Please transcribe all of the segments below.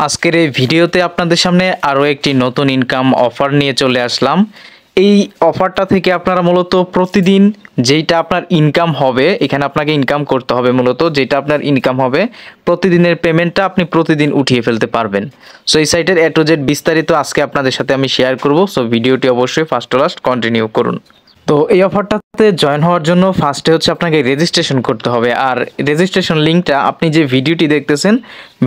আজকের এই ভিডিওতে আপনাদের সামনে আরও একটি নতুন ইনকাম অফার নিয়ে চলে আসলাম। এই অফারটা থেকে আপনারা মূলত প্রতিদিন যেইটা আপনার ইনকাম হবে, এখানে আপনাকে ইনকাম করতে হবে, মূলত যেটা আপনার ইনকাম হবে প্রতিদিনের পেমেন্টটা আপনি প্রতিদিন উঠিয়ে ফেলতে পারবেন। সো এই সাইটের A to Z বিস্তারিত আজকে আপনাদের সাথে আমি শেয়ার করব। সো ভিডিওটি অবশ্যই ফার্স্ট টু লাস্ট কন্টিনিউ করুন। তো এই অফারটাতে জয়েন হওয়ার জন্য ফার্স্টে হচ্ছে আপনাকে রেজিস্ট্রেশন করতে হবে, আর রেজিস্ট্রেশন লিঙ্কটা আপনি যে ভিডিওটি দেখতেছেন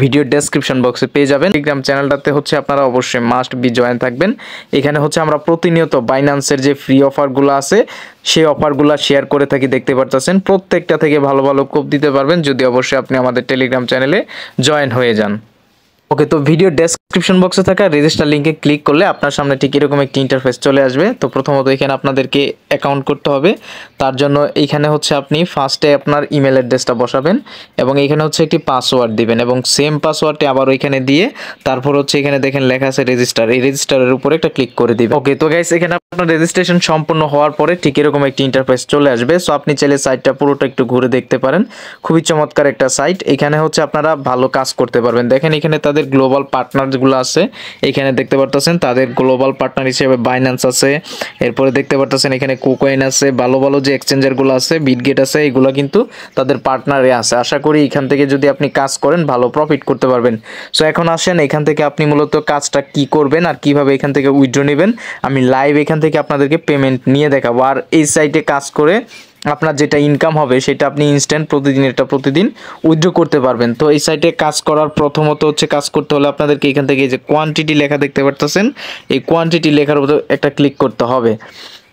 ভিডিওর ডেসক্রিপশন বক্সে পেয়ে যাবেন। টেলিগ্রাম চ্যানেলটাতে হচ্ছে আপনারা অবশ্যই মাস্ট বি জয়েন থাকবেন। এখানে হচ্ছে আমরা প্রতিনিয়ত বাইন্যান্সের যে ফ্রি অফারগুলো আছে সেই অফারগুলো শেয়ার করে থাকি, দেখতে পারতেছেন। প্রত্যেকটা থেকে ভালো ভালো কোপ দিতে পারবেন যদি অবশ্যই আপনি আমাদের টেলিগ্রাম চ্যানেলে জয়েন হয়ে যান। ওকে, তো ভিডিও ডেসক্রিপশন বক্সে থাকা রেজিস্টার লিঙ্কে ক্লিক করলে আপনার সামনে ঠিক এরকম একটি ইন্টারফেস চলে আসবে। তো প্রথমত এখানে আপনাদেরকে অ্যাকাউন্ট করতে হবে। তার জন্য এইখানে হচ্ছে আপনি ফার্স্টে আপনার ইমেল অ্যাড্রেসটা বসাবেন এবং এখানে হচ্ছে একটি পাসওয়ার্ড দিবেন এবং সেম পাসওয়ার্ডটি আবার ওইখানে দিয়ে তারপর হচ্ছে এখানে দেখেন লেখা আছে রেজিস্টার, এই রেজিস্টারের উপরে একটা ক্লিক করে দিবেন। ওকে, তো গাইস এখানে আপনার রেজিস্ট্রেশন সম্পূর্ণ হওয়ার পরে ঠিক এরকম একটি ইন্টারফেস চলে আসবে। সো আপনি চাইলে সাইটটা পুরোটা একটু ঘুরে দেখতে পারেন, খুবই চমৎকার একটা সাইট। এখানে হচ্ছে আপনারা ভালো কাজ করতে পারবেন। দেখেন এখানে তাদের গ্লোবাল পার্টনারগুলো আছে, এখানে দেখতে পারতেছেন তাদের গ্লোবাল পার্টনার হিসেবে বাইন্যান্স আছে, এরপরে দেখতে পারতেছেন এখানে কুকয়েন আছে, ভালো ভালো যে এক্সচেঞ্জারগুলো আছে, বিটগেট আছে, এগুলো কিন্তু তাদের পার্টনারে আছে। আশা করি এখান থেকে যদি আপনি কাজ করেন ভালো প্রফিট করতে পারবেন। সো এখন আসেন এখান থেকে আপনি মূলত কাজটা কি করবেন আর কিভাবে এখান থেকে উইথড্র নেবেন আমি লাইভ এখান থেকে আপনাদেরকে পেমেন্ট নিয়ে দেখাবো। আর এই সাইটে কাজ করে আপনার যেটা ইনকাম হবে সেটা আপনি ইনস্ট্যান্ট প্রতিদিন উইথড্র করতে পারবেন। তো এই সাইটে কাজ করার প্রথমত হচ্ছে কাজ করতে হলে আপনাদেরকে এখান থেকে এই যে কোয়ান্টিটি লেখা দেখতে পারতেছেন, এই কোয়ান্টিটি লেখার উপর একটা ক্লিক করতে হবে।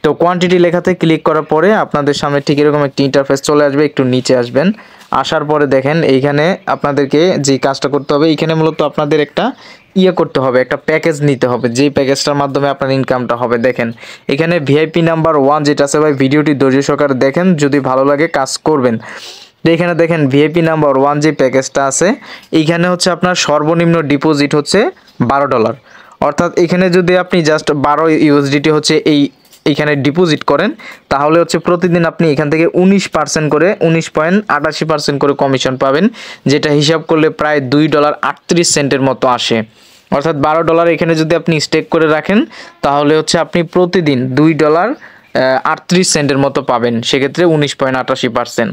তো কোয়ান্টিটি লেখাতে ক্লিক করার পরে আপনাদের সামনে ঠিক এরকম একটি ইন্টারফেস চলে আসবে। একটু নিচে আসবেন, আসার পরে দেখেন এইখানে আপনাদেরকে যে কাজটা করতে হবে, এইখানে মূলত আপনাদের একটা করতে হবে, একটা প্যাকেজ নিতে হবে, যেই প্যাকেজটার মাধ্যমে আপনার ইনকামটা হবে। দেখেন এখানে ভিআইপি নাম্বার 1 যেটা আছে, ভাই ভিডিওটি ধৈর্য সহকারে দেখেন, যদি ভালো লাগে কাজ করবেন। তো এখানে দেখেন ভিআইপি নাম্বার 1 যে প্যাকেজটা আছে, এইখানে হচ্ছে আপনার সর্বনিম্ন ডিপোজিট হচ্ছে $12। অর্থাৎ এখানে যদি আপনি জাস্ট 12 ইউএসডিটি হচ্ছে এইখানে ডিপোজিট করেন তাহলে হচ্ছে প্রতিদিন আপনি এখান থেকে 19% করে 19.88% করে কমিশন পাবেন, যেটা হিসাব করলে প্রায় $2.38 মতো আসে। অর্থাৎ $12 এখানে যদি আপনি স্টেক করে রাখেন তাহলে হচ্ছে আপনি প্রতিদিন $2.38 মতো পাবেন, সেক্ষেত্রে 19.88%।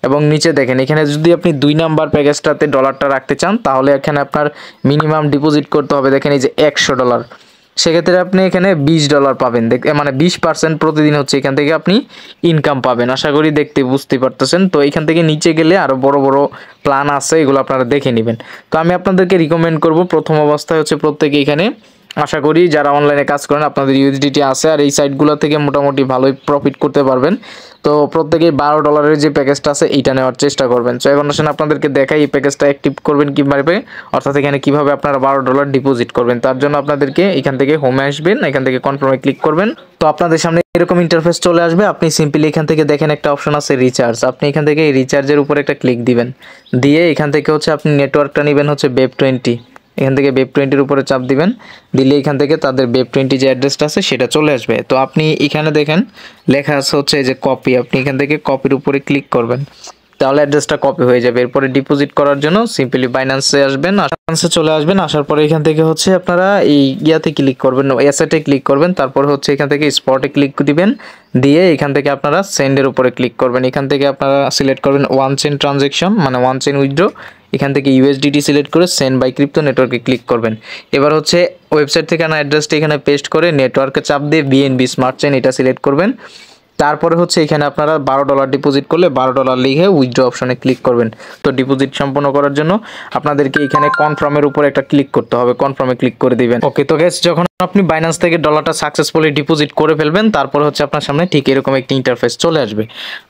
এবং নিচে দেখেন এখানে যদি আপনি 2 নাম্বার প্যাকেজটাতে ডলারটা রাখতে চান তাহলে এখানে আপনার মিনিমাম ডিপোজিট করতে হবে, দেখেন এই যে $100, সেক্ষেত্রে আপনি এখানে $20 পাবেন, মানে 20% প্রতিদিন হচ্ছে এখান থেকে আপনি ইনকাম পাবেন। আশা করি বুঝতে পারতেছেন। তো এখান থেকে নিচে গেলে আরও বড় বড় প্ল্যান আছে, এগুলো আপনারা দেখে নেবেন। তো আমি আপনাদেরকে রিকমেন্ড করব প্রথম অবস্থায় হচ্ছে প্রত্যেকে এখানে, আশা করি যারা অনলাইনে কাজ করেন আপনাদের ইউএসডিটি আছে আর এই সাইটগুলো থেকে মোটামুটি ভালোই প্রফিট করতে পারবেন। তো প্রত্যেকেই $12 যে প্যাকেজটা আছে এইটা নেওয়ার চেষ্টা করবেন। তো এখন আসেন আপনাদেরকে দেখাই এই প্যাকেজটা অ্যাক্টিভ করবেন কীভাবে, অর্থাৎ এখানে কীভাবে আপনারা $12 ডিপোজিট করবেন। তার জন্য আপনাদেরকে এখান থেকে হোমে আসবেন, এখান থেকে কনফার্মে ক্লিক করবেন। তো আপনাদের সামনে এরকম ইন্টারফেস চলে আসবে। আপনি সিম্পলি এখান থেকে দেখেন একটা অপশন আছে রিচার্জ, আপনি এখান থেকে এই রিচার্জের উপরে একটা ক্লিক দিবেন, দিয়ে এখান থেকে হচ্ছে আপনি নেটওয়ার্কটা নেবেন হচ্ছে Web20, এখান থেকে Web20-র উপরে চাপ দিবেন, দিলে এখান থেকে তাদের Web20 যে অ্যাড্রেসটা আছে সেটা চলে আসবে। তো আপনি এখানে দেখেন লেখা আছে হচ্ছে যে কপি, আপনি এখান থেকে কপির উপরে ক্লিক করবেন, তাহলে অ্যাড্রেসটা কপি হয়ে যাবে। এরপরে ডিপোজিট করার জন্য সিম্পলি বাইন্যান্সে আসবেন, বাইন্যান্সে চলে আসবেন। আসার পরে এখান থেকে হচ্ছে আপনারা এই ইয়াতে ক্লিক করবেন, অ্যাসেটে ক্লিক করবেন, তারপর হচ্ছে এখান থেকে স্পটে ক্লিক দিবেন, দিয়ে এখান থেকে আপনারা সেন্ডের উপরে ক্লিক করবেন। এখান থেকে আপনারা সিলেক্ট করবেন 1 চেইন ট্রানজ্যাকশন, মানে 1 চেইন উইথড্র। এখান থেকে ইউএসডিটি সিলেক্ট করে সেন্ড বাই ক্রিপ্টো নেটওয়ার্কে ক্লিক করবেন। এবার হচ্ছে ওয়েবসাইট থেকে আনা অ্যাড্রেসটি এখানে পেস্ট করে নেটওয়ার্কে চাপ দিয়ে বিএনবি স্মার্ট চেইন এটা সিলেক্ট করবেন। তারপরে হচ্ছে এখানে আপনারা $12 ডিপোজিট করলে $12 লিখে উইথড্র অপশনে ক্লিক করবেন। তো ডিপোজিট সম্পন্ন করার জন্য আপনাদেরকে এখানে কনফার্মের উপর একটা ক্লিক করতে হবে, কনফার্মে ক্লিক করে দিবেন। ওকে, তো গাইস যখন আপনি বাইন্যান্স থেকে ডলারটা সাকসেসফুলি ডিপোজিট করে ফেলবেন তারপর হচ্ছে আপনার সামনে ঠিক এরকম একটি ইন্টারফেস চলে আসবে।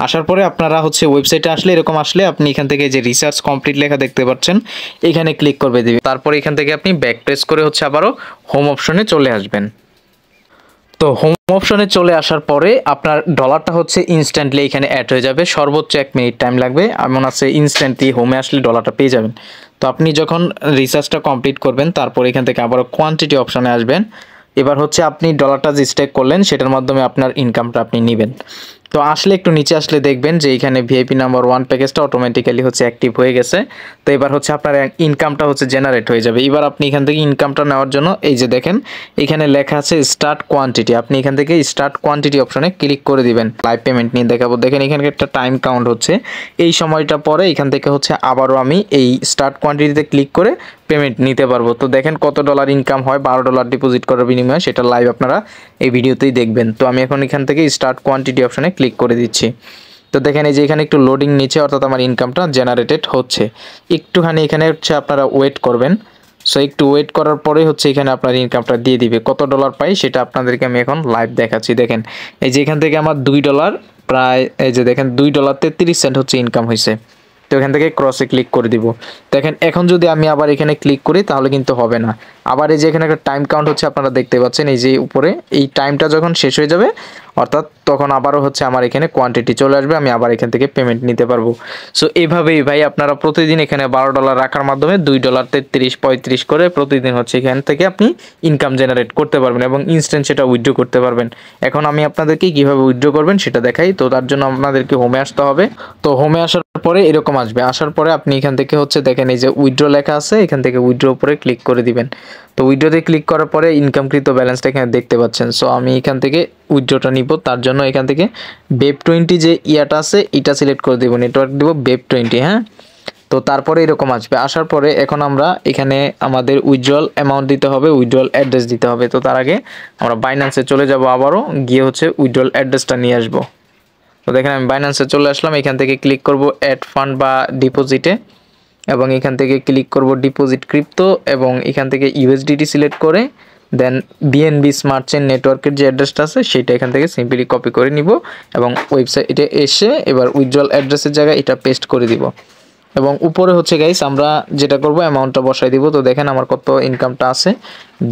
আসার পরে আপনারা হচ্ছে ওয়েবসাইটে আসলে এরকম আসলে আপনি এখান থেকে যে রিসার্চ কমপ্লিট লেখা দেখতে পাচ্ছেন এখানে ক্লিক করে দিবেন। তারপর এখান থেকে আপনি ব্যাক প্রেস করে হচ্ছে আবারও হোম অপশনে চলে আসবেন। তো হোম অপশনে চলে আসার পরে আপনার ডলারটা হচ্ছে ইনস্ট্যান্টলি এখানে অ্যাড হয়ে যাবে, সর্বোচ্চ 1 মিনিট টাইম লাগবে, এমন আছে ইনস্ট্যান্টলি হোমে আসলে ডলারটা পেয়ে যাবেন। তো আপনি যখন রিসার্চটা কমপ্লিট করবেন তারপর এখান থেকে আবারও কোয়ান্টিটি অপশনে আসবেন। এবার হচ্ছে আপনি ডলারটা যে স্টেক করলেন সেটার মাধ্যমে আপনার ইনকামটা আপনি নেবেন। তো আসলে একটু নিচে আসলে দেখবেন যে এখানে ভিআইপি নাম্বার 1 প্যাকেজটা অটোমেটিক্যালি হচ্ছে অ্যাক্টিভ হয়ে গেছে। তো এবার হচ্ছে আপনার ইনকামটা হচ্ছে জেনারেট হয়ে যাবে। এবার আপনি এখান থেকে ইনকামটা নেওয়ার জন্য এই যে দেখেন এখানে লেখা আছে স্টার্ট কোয়ান্টিটি, আপনি এখান থেকে স্টার্ট কোয়ান্টিটি অপশনে ক্লিক করে দিবেন। লাইভ পেমেন্ট নিয়ে দেখাবো, দেখেন এখানে একটা টাইম কাউন্ট হচ্ছে, এই সময়টা পরে এখান থেকে হচ্ছে আবারও আমি এই স্টার্ট কোয়ান্টিটিতে ক্লিক করে পেমেন্ট নিতে পারবো। তো দেখেন কত ডলার ইনকাম হয় $12 ডিপোজিট করার বিনিময়ে, সেটা লাইভ আপনারা এই ভিডিওতেই দেখবেন। তো আমি এখন এখান থেকে স্টার্ট কোয়ান্টিটি অপশনে ক্লিক করে দিচ্ছি। তো দেখেন এই যে এখানে একটু লোডিং নিচে, অর্থাৎ আমার ইনকামটা জেনারেটেড হচ্ছে। একটুখানি এখানে হচ্ছে আপনারা ওয়েট করবেন। সো একটু ওয়েট করার পরে হচ্ছে এখানে আপনার ইনকামটা দিয়ে দিবে। কত ডলার পাই সেটা আপনাদেরকে আমি এখন লাইভ দেখাচ্ছি। দেখেন এই যে এখান থেকে আমার $2 প্রায়, এই যে দেখেন $2.33 হচ্ছে ইনকাম হয়েছে। তো এখান থেকে ক্রসে ক্লিক করে দিব। দেখেন এখন যদি আমি আবার এখানে ক্লিক করি তাহলে কিন্তু হবে না। আবার এই যে এখানে একটা টাইম কাউন্ট হচ্ছে, আপনারা দেখতে পাচ্ছেন এই যে উপরে, এই টাইমটা যখন শেষ হয়ে যাবে অর্থাৎ তখন আবারও হচ্ছে আমার এখানে কোয়ান্টিটি চলে আসবে, আমি আবার এখান থেকে পেমেন্ট নিতে পারবো। সো এইভাবেই ভাই আপনারা প্রতিদিন এখানে $12 রাখার মাধ্যমে $2.33-35 করে প্রতিদিন হচ্ছে এখান থেকে আপনি ইনকাম জেনারেট করতে পারবেন এবং ইনস্ট্যান্ট সেটা উইথড্র করতে পারবেন। এখন আমি আপনাদেরকে কিভাবে উইথড্র করবেন সেটা দেখাই। তো তার জন্য আপনাদেরকে হোমে আসতে হবে। তো হোমে আসার পরে এরকম আসবে, আসার পরে আপনি এখান থেকে হচ্ছে দেখেন এই যে উইথড্র লেখা আছে, এখান থেকে উইথড্র উপরে ক্লিক করে দিবেন। তো উইথড্রতে ক্লিক করার পরে ইনকামকৃত ব্যালেন্সটা এখানে দেখতে পাচ্ছেন। সো আমি এখান থেকে উইথড্রটা নিব, তার জন্য এখান থেকে BEP20 যে ইয়াটা আছে এটা সিলেক্ট করে দেব, নেটওয়ার্ক দেব BEP20। হ্যাঁ, তো তারপরে এরকম আসবে। আসার পরে এখন আমরা এখানে আমাদের উইথড্রল অ্যামাউন্ট দিতে হবে, উইথড্রল অ্যাড্রেস দিতে হবে। তো তার আগে আমরা বাইন্যান্সে চলে যাব, আবারও গিয়ে হচ্ছে উইথড্রল অ্যাড্রেসটা নিয়ে আসবো। তো দেখেন আমি বাইন্যান্সে চলে আসলাম, এখান থেকে ক্লিক করব অ্যাড ফান্ড বা ডিপোজিটে এবং এখান থেকে ক্লিক করব ডিপোজিট ক্রিপ্টো এবং এখান থেকে ইউএসডিটি সিলেক্ট করে দেন বিএনবি স্মার্ট চেইন নেটওয়ার্কের যে অ্যাড্রেসটা আছে সেটা এখান থেকে সিম্পলি কপি করে নিব এবং ওয়েবসাইটে এসে এবার উইথড্রল অ্যাড্রেসের জায়গায় এটা পেস্ট করে দিব এবং উপরে হচ্ছে গাইস আমরা যেটা করব অ্যামাউন্টটা বসাই দিব। তো দেখেন আমার কত ইনকামটা আছে,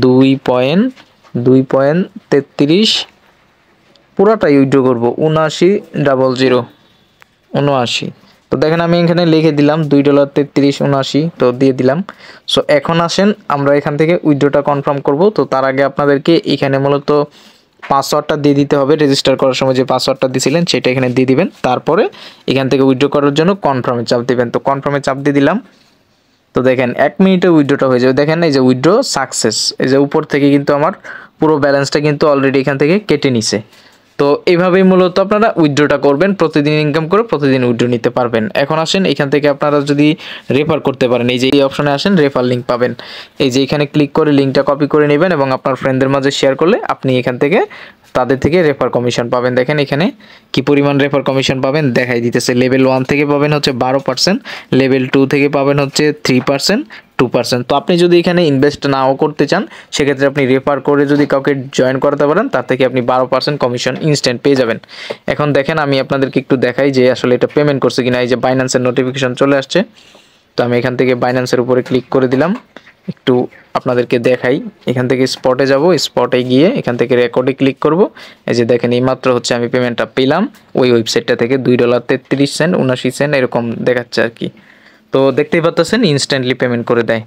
2.33, পুরাটাই উইথড্র করব 7900 তো দেখেন আমি এখানে লিখে দিলাম $2.33 তো দিয়ে দিলাম। সো এখন আসেন আমরা এখান থেকে উইথড্রটা কনফার্ম করব। তো তার আগে আপনাদেরকে এখানে মূলত পাসওয়ার্ডটা দিয়ে দিতে হবে, রেজিস্টার করার সময় যে পাসওয়ার্ডটা দিয়েছিলেন সেটা এখানে দিয়ে দিবেন। তারপরে এখান থেকে উইথড্র করার জন্য কনফার্মে চাপ দিবেন। তো কনফার্মে চাপ দিয়ে দিলাম। তো দেখেন 1 মিনিটে উইথড্রটা হয়ে যাবে। দেখেন এই যে উইথড্র সাকসেস, এই যে উপর থেকে কিন্তু আমার পুরো ব্যালেন্সটা কিন্তু অলরেডি এখান থেকে কেটে নিছে। তো এইভাবেই মূলত আপনারা উইথড্রটা করবেন, প্রতিদিন ইনকাম করে প্রতিদিন উইথড্র নিতে পারবেন। এখন আসেন এখান থেকে আপনারা যদি রেফার করতে পারেন, এই যে এই অপশনে আসেন, রেফার লিঙ্ক পাবেন। এই যে এখানে ক্লিক করে লিঙ্কটা কপি করে নেবেন এবং আপনার ফ্রেন্ডদের মাঝে শেয়ার করলে আপনি এখান থেকে তাদের থেকে রেফার কমিশন পাবেন। দেখেন এখানে কি পরিমাণ রেফার কমিশন পাবেন দেখাই দিতেছে। লেভেল 1 থেকে পাবেন হচ্ছে 12%, লেভেল 2 থেকে পাবেন হচ্ছে 3%, 2%। তো আপনি যদি এখানে ইনভেস্ট নাও করতে চান সেক্ষেত্রে আপনি রেফার করে যদি কাউকে জয়েন করাতে পারেন তার থেকে আপনি 12% কমিশন ইনস্ট্যান্ট পেয়ে যাবেন। এখন দেখেন আমি আপনাদেরকে একটু দেখাই যে আসলে এটা পেমেন্ট করছে কিনা। এই যে বাইন্যান্সের নোটিফিকেশন চলে আসছে, তো আমি এখান থেকে বাইন্যান্সের উপরে ক্লিক করে দিলাম। একটু আপনাদেরকে দেখাই, এখান থেকে স্পটে যাব, স্পটে গিয়ে এখান থেকে রেকর্ডে ক্লিক করব। এই যে দেখেন এইমাত্র হচ্ছে আমি পেমেন্টটা পেলাম ওই ওয়েবসাইটটা থেকে $2.33, 79 এরকম দেখাচ্ছে আর কি। তো দেখতেই পাচ্ছেন ইনস্ট্যান্টলি পেমেন্ট করে দেয়।